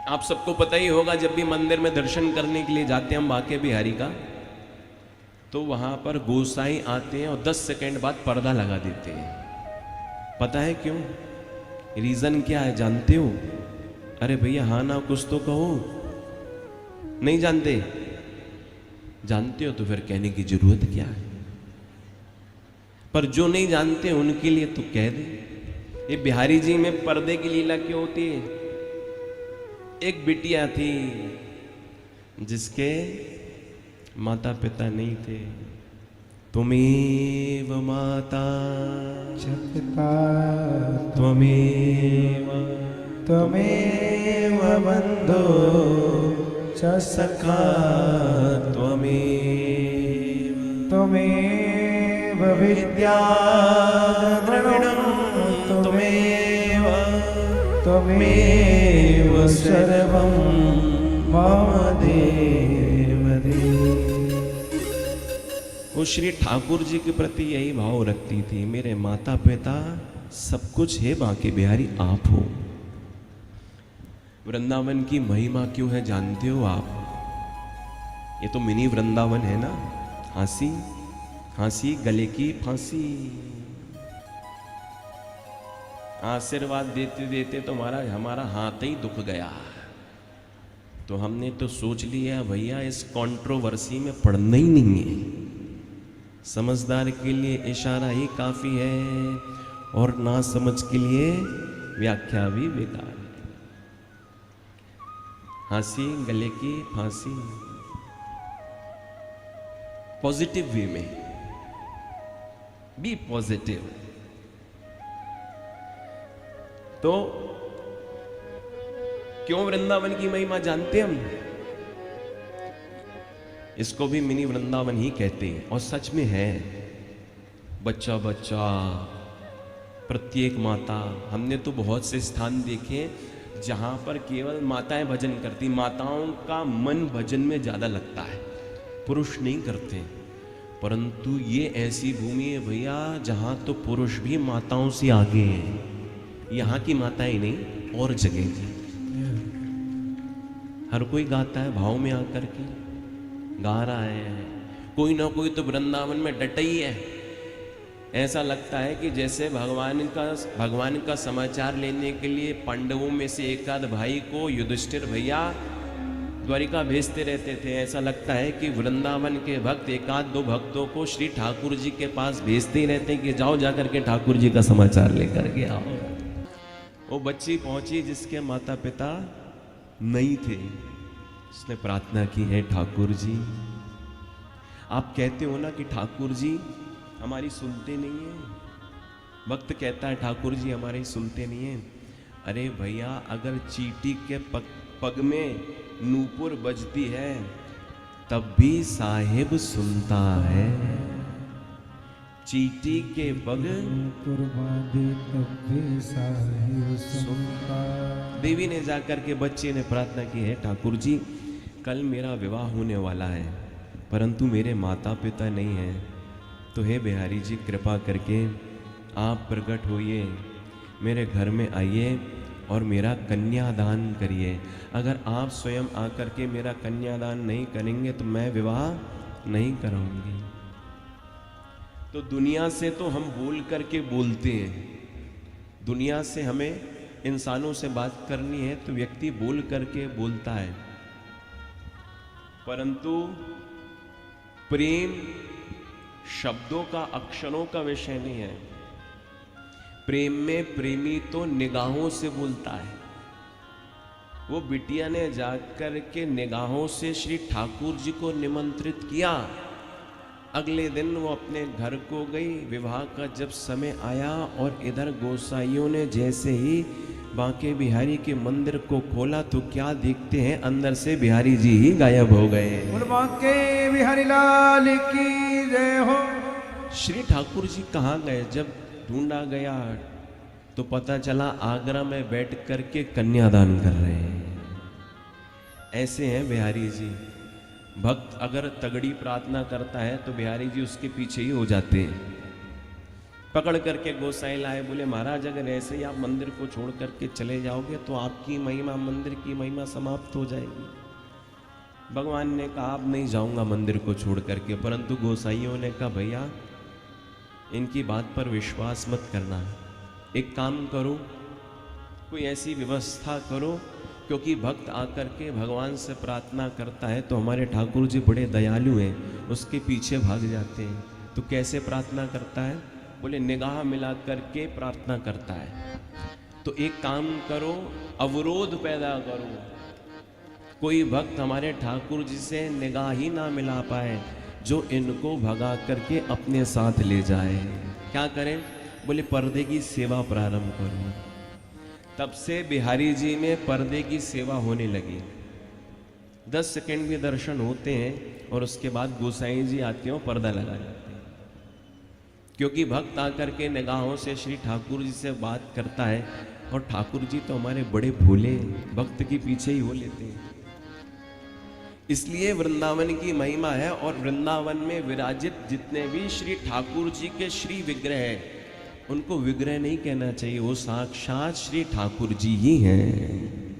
आप सबको पता ही होगा, जब भी मंदिर में दर्शन करने के लिए जाते हैं हम बांके बिहारी का, तो वहां पर गोसाई आते हैं और 10 सेकंड बाद पर्दा लगा देते हैं। पता है क्यों? रीजन क्या है जानते हो? अरे भैया हाँ ना कुछ तो कहो। नहीं जानते? जानते हो तो फिर कहने की जरूरत क्या है? पर जो नहीं जानते उनके लिए तो कह दे। ये बिहारी जी में पर्दे की लीला क्यों होती है? एक बिटिया थी जिसके माता पिता नहीं थे। त्वमेव माता च पिता त्वमेव त्वमेव बन्धो च सखा त्वमेव त्वमेव विद्या द्रविणं त्वमेव त्वमेव सर्वं मम देव देव। वो श्री ठाकुर जी के प्रति यही भाव रखती थी, मेरे माता पिता सब कुछ है, बांके बिहारी आप हो। वृंदावन की महिमा क्यों है जानते हो आप? ये तो मिनी वृंदावन है ना। हंसी हंसी गले की फांसी। आशीर्वाद देते देते तो हमारा हाथ ही दुख गया। तो हमने तो सोच लिया भैया इस कंट्रोवर्सी में पढ़ना ही नहीं है। समझदार के लिए इशारा ही काफी है और ना समझ के लिए व्याख्या भी बेकार है। हंसी गले की फांसी। पॉजिटिव वे में बी पॉजिटिव। तो क्यों वृंदावन की महिमा जानते हम? इसको भी मिनी वृंदावन ही कहते हैं और सच में है। बच्चा बच्चा प्रत्येक माता, हमने तो बहुत से स्थान देखे जहां पर केवल माताएं भजन करती। माताओं का मन भजन में ज्यादा लगता है, पुरुष नहीं करते। परंतु ये ऐसी भूमि है भैया जहां तो पुरुष भी माताओं से आगे हैं। यहाँ की माताएं नहीं, और जगह की। हर कोई गाता है भाव में आकर के गा रहा है। कोई ना कोई तो वृंदावन में डटा ही है। ऐसा लगता है कि जैसे भगवान का समाचार लेने के लिए पांडवों में से एक आध भाई को युधिष्ठिर भैया द्वारिका भेजते रहते थे। ऐसा लगता है कि वृंदावन के भक्त एक आध दो भक्तों को श्री ठाकुर जी के पास भेजते ही रहते हैं कि जाओ जाकर के ठाकुर जी का समाचार लेकर के आओ। वो बच्ची पहुंची जिसके माता पिता नहीं थे। उसने प्रार्थना की है ठाकुर जी। आप कहते हो ना कि ठाकुर जी हमारी सुनते नहीं है। भक्त कहता है ठाकुर जी हमारी सुनते नहीं है। अरे भैया अगर चींटी के पग में नूपुर बजती है तब भी साहिब सुनता है। चींटी के पग कुर्बानी तब भी साहिब सुनता। देवी ने जाकर के बच्चे ने प्रार्थना की है ठाकुर जी कल मेरा विवाह होने वाला है परंतु मेरे माता पिता नहीं हैं। तो हे बिहारी जी कृपा करके आप प्रकट होइए, मेरे घर में आइए और मेरा कन्यादान करिए। अगर आप स्वयं आकर के मेरा कन्यादान नहीं करेंगे तो मैं विवाह नहीं कराऊंगी। तो दुनिया से तो हम बोल करके बोलते हैं। दुनिया से हमें इंसानों से बात करनी है तो व्यक्ति बोल करके बोलता है। परंतु प्रेम शब्दों का अक्षरों का विषय नहीं है। प्रेम में प्रेमी तो निगाहों से बोलता है। वो बिटिया ने जाकर के निगाहों से श्री ठाकुर जी को निमंत्रित किया। अगले दिन वो अपने घर को गई। विवाह का जब समय आया और इधर गोसाइयों ने जैसे ही बांके बिहारी के मंदिर को खोला तो क्या देखते हैं, अंदर से बिहारी जी ही गायब हो गए। बोल बांके बिहारी लाल की जय हो। श्री ठाकुर जी कहाँ गए? जब ढूंढा गया तो पता चला आगरा में बैठ करके कन्यादान कर रहे हैं। ऐसे हैं बिहारी जी। भक्त अगर तगड़ी प्रार्थना करता है तो बिहारी जी उसके पीछे ही हो जाते हैं। पकड़ करके गोसाई लाए, बोले महाराज अगर ऐसे ही आप मंदिर को छोड़ करके चले जाओगे तो आपकी महिमा, मंदिर की महिमा समाप्त हो जाएगी। भगवान ने कहा अब नहीं जाऊंगा मंदिर को छोड़ करके, परंतु गोसाइयों ने कहा भैया इनकी बात पर विश्वास मत करना, एक काम करो, कोई ऐसी व्यवस्था करो, क्योंकि भक्त आकर के भगवान से प्रार्थना करता है तो हमारे ठाकुर जी बड़े दयालु हैं, उसके पीछे भाग जाते हैं। तो कैसे प्रार्थना करता है? बोले निगाह मिला करके प्रार्थना करता है। तो एक काम करो, अवरोध पैदा करो, कोई भक्त हमारे ठाकुर जी से निगाह ही ना मिला पाए, जो इनको भगा करके अपने साथ ले जाए। क्या करें? बोले पर्दे की सेवा प्रारंभ करो। तब से बिहारी जी में पर्दे की सेवा होने लगी। 10 सेकंड भी दर्शन होते हैं और उसके बाद गोसाई जी आते हैं, पर्दा लगा जाते हैं। क्योंकि भक्त आकर के निगाहों से श्री ठाकुर जी से बात करता है, और ठाकुर जी तो हमारे बड़े भोले, भक्त के पीछे ही हो लेते हैं। इसलिए वृंदावन की महिमा है, और वृंदावन में विराजित जितने भी श्री ठाकुर जी के श्री विग्रह है, उनको विग्रह नहीं कहना चाहिए, वो साक्षात श्री ठाकुर जी ही हैं।